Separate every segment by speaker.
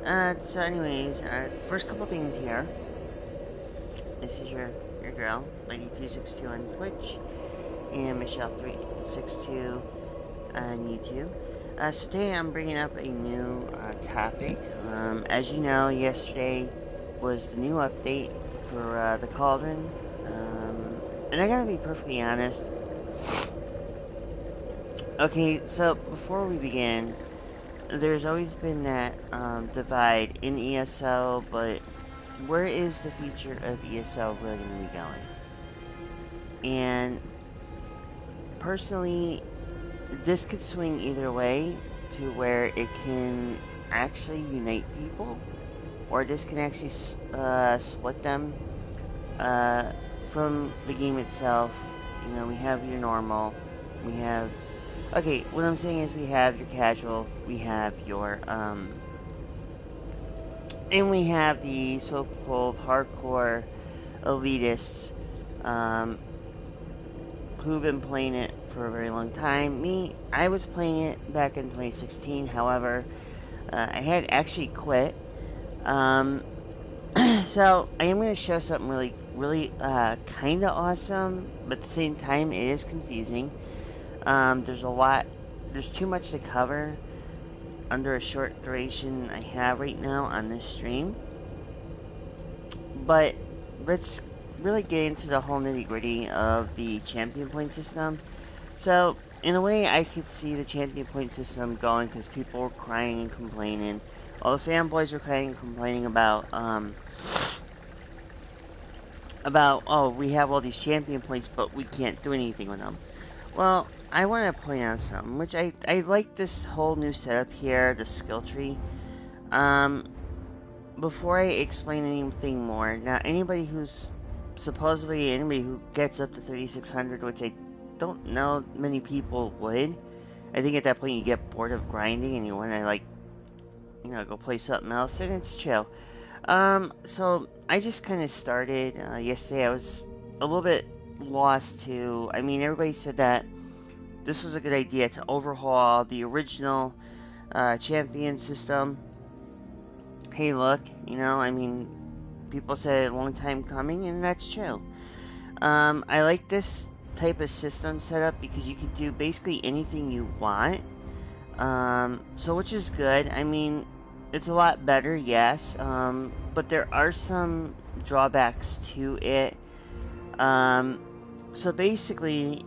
Speaker 1: So anyways, first couple things here. This is your girl, Lady362 on Twitch, and Michelle362 on YouTube. So today I'm bringing up a new topic. As you know, yesterday was the new update for the Cauldron. And I gotta be perfectly honest. Okay, so before we begin, there's always been that divide in ESO, but where is the future of ESO really going to be going? And personally, this could swing either way to where it can actually unite people, or this can actually split them from the game itself. You know, we have your normal, we have. Okay, what I'm saying is we have your casual, we have your and we have the so-called hardcore elitists um, who've been playing it for a very long time. Me, I was playing it back in 2016. However, I had actually quit. Um, so I am going to show something really kind of awesome, but at the same time, it is confusing. There's a lot. There's too much to cover under a short duration I have right now on this stream. But let's really get into the whole nitty gritty of the champion point system. So, in a way, I could see the champion point system going because people were crying and complaining. All the fanboys were crying and complaining about, oh, we have all these champion points, but we can't do anything with them. Well, I want to point out something, which I like this whole new setup here, the skill tree. Before I explain anything more, now anybody who's supposedly anybody who gets up to 3600, which I don't know many people would. I think at that point you get bored of grinding and you want to go play something else, and it's chill. So I just kind of started yesterday. I was a little bit lost too. I mean, everybody said that this was a good idea to overhaul the original champion system. Hey, look, I mean, people said a long time coming, and that's true. I like this type of system setup because you can do basically anything you want. So which is good. I mean, it's a lot better, yes, but there are some drawbacks to it. So basically,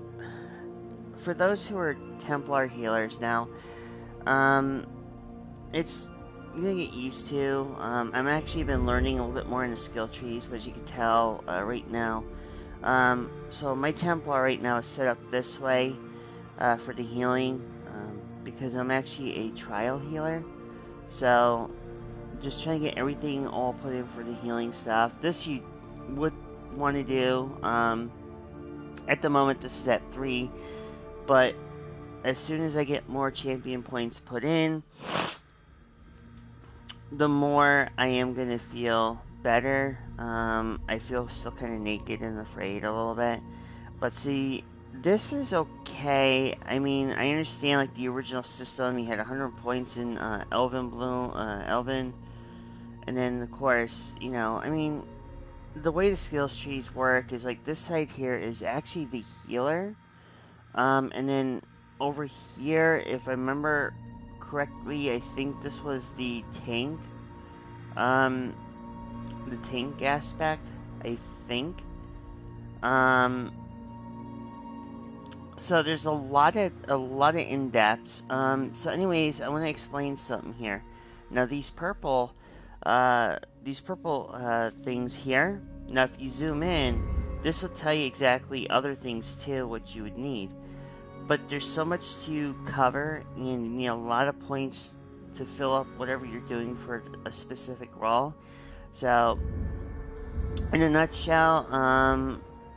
Speaker 1: for those who are Templar healers now, it's you're gonna get used to. I'm actually been learning a little bit more in the skill trees, but as you can tell right now. So my Templar right now is set up this way for the healing because I'm actually a trial healer. So just trying to get everything all put in for the healing stuff. This you would want to do. At the moment, this is at 3, but as soon as I get more champion points put in, the more I am going to feel better. I feel still kind of naked and afraid a little bit. But see, this is okay. I mean, I understand like the original system, you had 100 points in Elven Bloom, Elven. And then, of course, I mean, the way the skills trees work is like this side here is actually the healer. And then over here, if I remember correctly, I think this was the tank. The tank aspect, I think. So there's a lot of in-depths. So anyways, I want to explain something here. Now these purple things here. Now if you zoom in, this will tell you exactly other things too, what you would need. But there's so much to cover, and you need a lot of points to fill up whatever you're doing for a specific role. So, in a nutshell,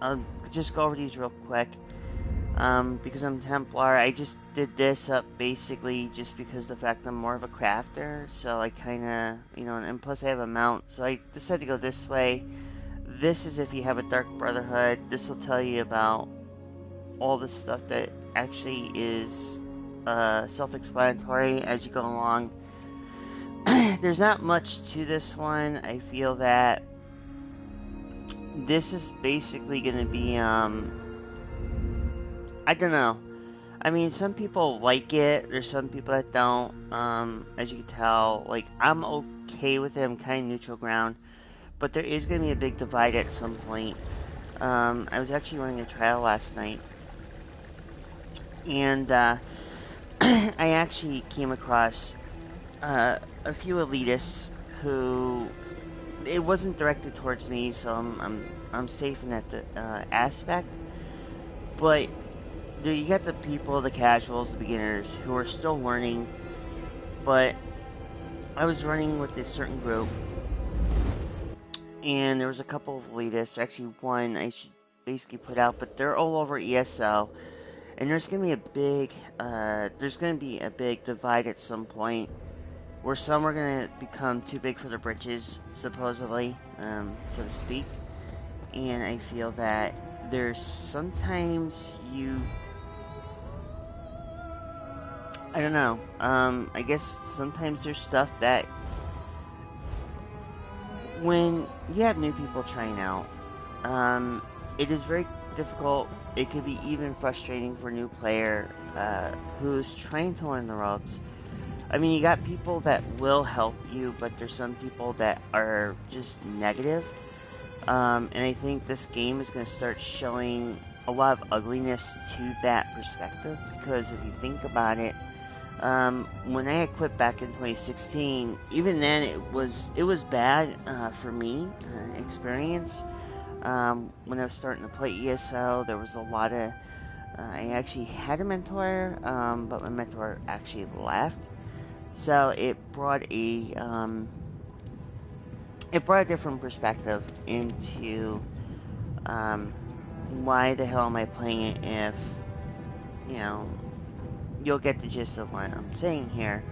Speaker 1: I'll just go over these real quick. Because I'm Templar, I just did this up basically just because the fact I'm more of a crafter. So I kind of, and plus I have a mount. So I decided to go this way. This is if you have a Dark Brotherhood. This will tell you about all the stuff that actually is self-explanatory as you go along. there's not much to this one. I feel that this is basically going to be, I don't know. I mean, some people like it. There's some people that don't. As you can tell, like, I'm okay with it. I'm kind of neutral ground. But there is going to be a big divide at some point. I was actually running a trial last night. And I actually came across a few elitists who... It wasn't directed towards me, so I'm safe in that aspect. But you got the people, the casuals, the beginners, who are still learning. But I was running with this certain group, and there was a couple of elitists. Actually, one I should basically put out, but they're all over ESO. And there's gonna be a big divide at some point, where some are gonna become too big for their britches, supposedly, so to speak. And I feel that there's sometimes I don't know. I guess sometimes there's stuff that when you have new people trying out, it is very difficult. It could be even frustrating for a new player who's trying to learn the ropes. I mean, you got people that will help you, but there's some people that are just negative. And I think this game is going to start showing a lot of ugliness to that perspective, because if you think about it, when I equipped back in 2016, even then it was bad for me experience. When I was starting to play ESO, there was a lot of I actually had a mentor, but my mentor actually left, so it brought a different perspective into why the hell am I playing it if, you know, you'll get the gist of what I'm saying here.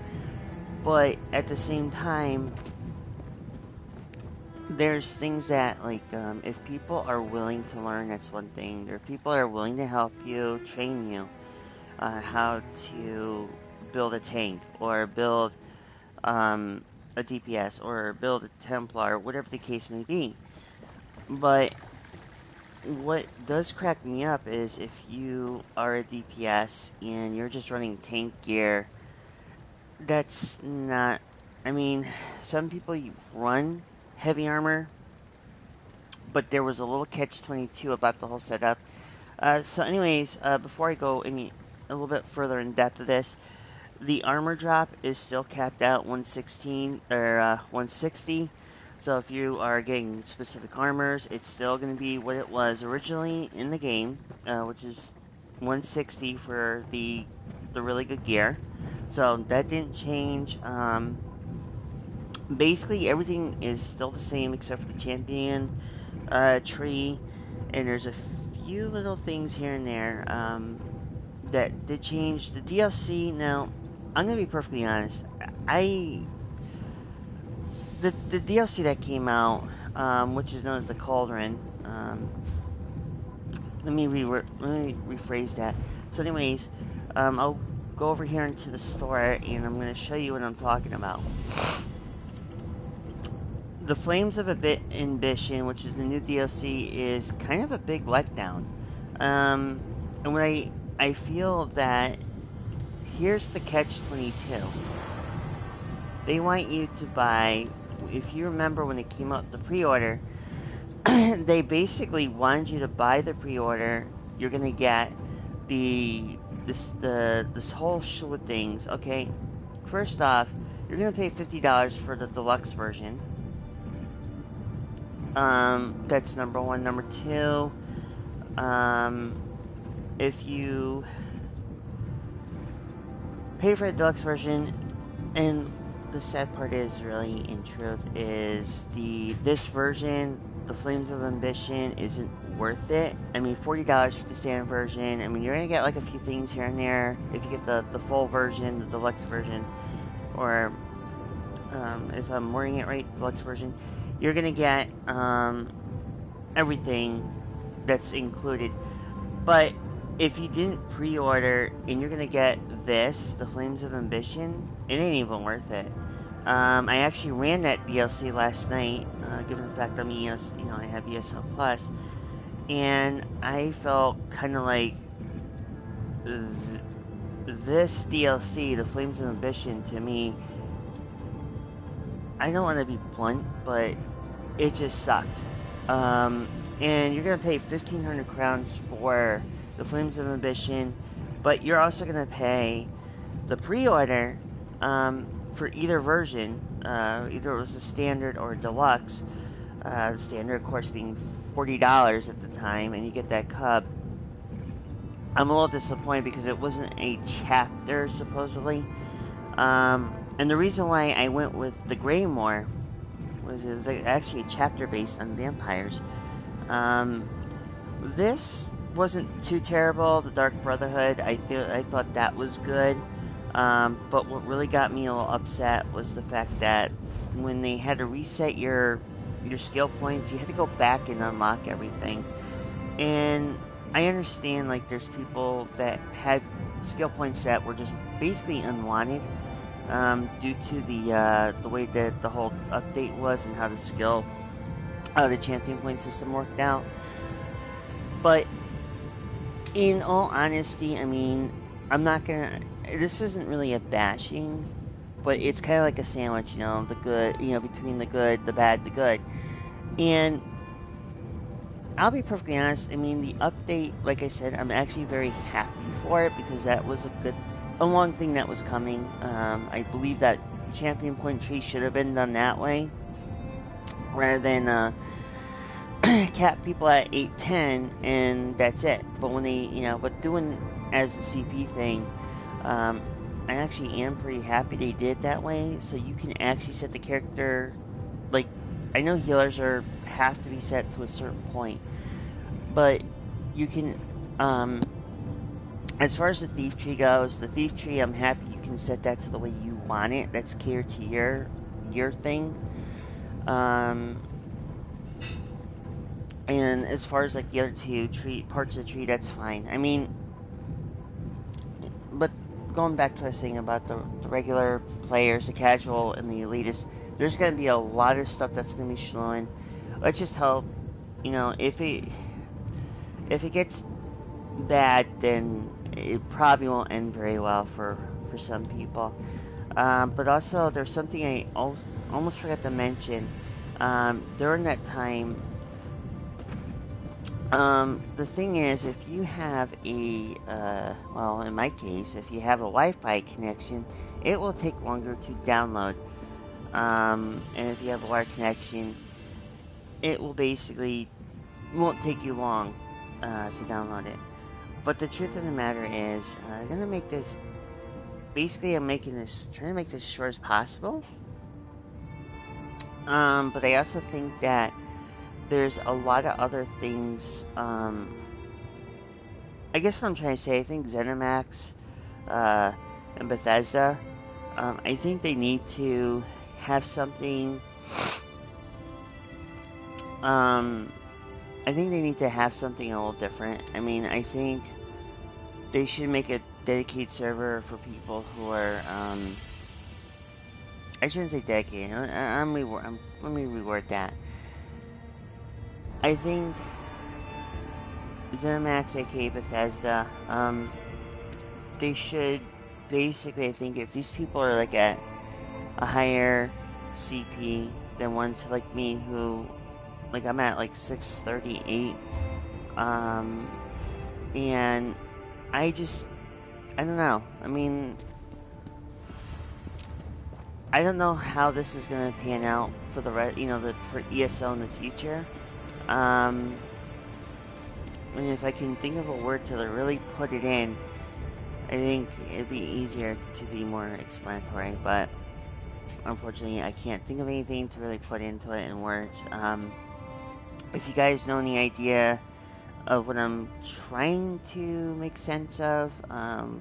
Speaker 1: But at the same time, there's things that, like, if people are willing to learn, that's one thing. There are people that are willing to help you, train you, how to build a tank, or build a DPS, or build a Templar, whatever the case may be. But what does crack me up is if you are a DPS and you're just running tank gear, that's not... I mean, some people run heavy armor, but there was a little catch-22 about the whole setup. So anyways, before I go a little bit further in depth of this, the armor drop is still capped out 116 or 160. So if you are getting specific armors, it's still going to be what it was originally in the game, which is 160 for the really good gear. So that didn't change. Basically, everything is still the same except for the champion tree, and there's a few little things here and there that did change. The DLC, now, I'm going to be perfectly honest, the DLC that came out, which is known as the Cauldron, let me rephrase that. So anyways, I'll go over here into the store, and I'm going to show you what I'm talking about. The Flames of Ambition, which is the new DLC, is kind of a big letdown. And what I feel that here's the catch-22. They want you to buy, if you remember when it came out, the pre-order, they basically wanted you to buy the pre-order. You're gonna get this whole slew of things. Okay, first off, you're gonna pay $50 for the deluxe version. That's number one. Number two, if you pay for the deluxe version, and the sad part is, really, in truth, is this version, the Flames of Ambition, isn't worth it. I mean, $40 for the standard version. I mean, you're gonna get like a few things here and there if you get the full version, the deluxe version, or if I'm wording it right, deluxe version. You're gonna get everything that's included. But if you didn't pre-order and you're gonna get this, the Flames of Ambition, it ain't even worth it. I actually ran that DLC last night, given the fact I'm I have ESL Plus, and I felt kind of like this DLC, the Flames of Ambition, to me, I don't want to be blunt, but it just sucked. And you're gonna pay 1,500 crowns for the Flames of Ambition, but you're also gonna pay the pre-order for either version. Either it was the standard or deluxe. The standard, of course, being $40 at the time, and you get that cub. I'm a little disappointed because it wasn't a chapter, supposedly. And the reason why I went with the Greymore was it was actually a chapter based on vampires. This wasn't too terrible. The Dark Brotherhood, I thought that was good. But what really got me a little upset was the fact that when they had to reset your skill points, you had to go back and unlock everything. And I understand, like, there's people that had skill points that were just basically unwanted due to the way that the whole update was and how the champion point system worked out. But in all honesty, I mean, I'm not gonna. This isn't really a bashing, but it's kind of like a sandwich, the good, between the good, the bad, the good. And I'll be perfectly honest, I mean, the update, like I said, I'm actually very happy for it because that was a long thing that was coming. I believe that champion point tree should have been done that way rather than cap people at 810 and that's it. But when but doing as the CP thing, I actually am pretty happy they did it that way. So you can actually set the character, like, I know healers have to be set to a certain point, but you can, as far as the thief tree goes, the thief tree, I'm happy you can set that to the way you want it. That's catered to your thing. And as far as like the other two parts of the tree, that's fine. I mean, but going back to what I was saying about the regular players, the casual and the elitist, there's going to be a lot of stuff that's going to be showing. Let's just hope, if it gets bad, then it probably won't end very well for some people. But also, there's something I almost forgot to mention. During that time, the thing is, if you have in my case, if you have a Wi-Fi connection, it will take longer to download. And if you have a wired connection, it will won't take you long to download it. But the truth of the matter is, I'm gonna make this. Basically, I'm trying to make this as short as possible. But I also think that there's a lot of other things. I guess what I'm trying to say, I think ZeniMax and Bethesda, I think they need to have something. I think they need to have something a little different. I mean, I think they should make a dedicated server for people who are. I shouldn't say dedicated. Let me reword that. I think ZeniMax, aka Bethesda, they should basically, I think if these people are like at a higher CP than ones like me who, like, I'm at like 638, and I don't know. I mean, I don't know how this is gonna pan out for the for ESO in the future. I mean, if I can think of a word to really put it in, I think it'd be easier to be more explanatory, but unfortunately I can't think of anything to really put into it in words. If you guys know any idea of what I'm trying to make sense of,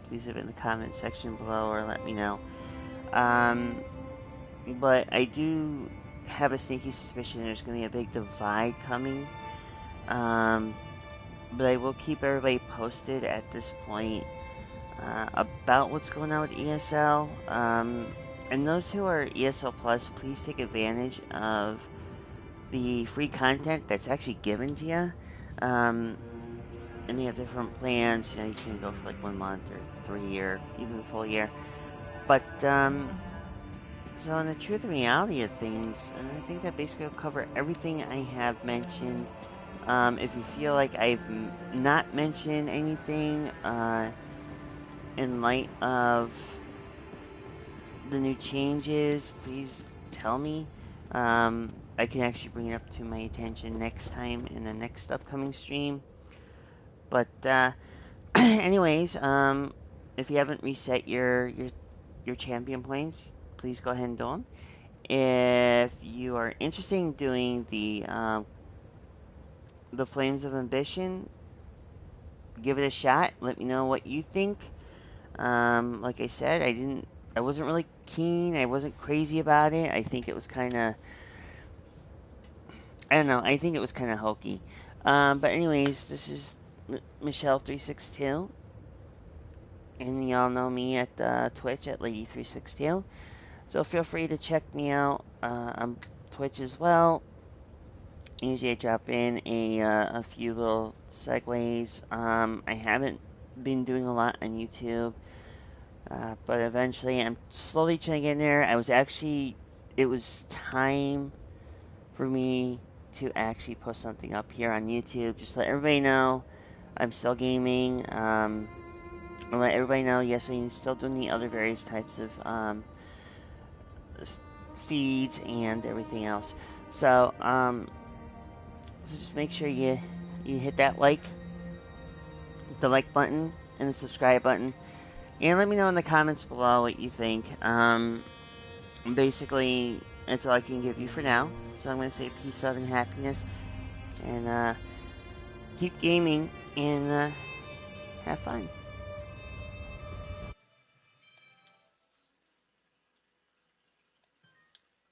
Speaker 1: please leave it in the comment section below or let me know. But I do have a sneaky suspicion there's going to be a big divide coming. But I will keep everybody posted at this point about what's going on with ESL. And those who are ESL Plus, please take advantage of the free content that's actually given to you. And they have different plans. You know, you can go for like 1 month or 3 year, even a full year. But so in the truth and reality of things, and I think that basically will cover everything I have mentioned. If you feel like I've not mentioned anything in light of the new changes, please tell me. I can actually bring it up to my attention next time in the next upcoming stream. But anyways, if you haven't reset your champion points, please go ahead and do them. If you are interested in doing the Flames of Ambition, give it a shot. Let me know what you think. Like I said, I wasn't really keen. I wasn't crazy about it. I think it was kind of, I don't know. I think it was kind of hokey. But anyways, this is Michelle362, and y'all know me at Twitch at Lady362. So feel free to check me out on Twitch as well. Usually I drop in a few little segues. I haven't been doing a lot on YouTube, but eventually I'm slowly trying to get in there. It was time for me to actually post something up here on YouTube. Just let everybody know I'm still gaming. And let everybody know, yes, I'm still doing the other various types of feeds and everything else. So just make sure you hit that the like button and the subscribe button, and let me know in the comments below what you think. Basically, that's all I can give you for now. So I'm going to say peace, love, and happiness, and keep gaming and have fun.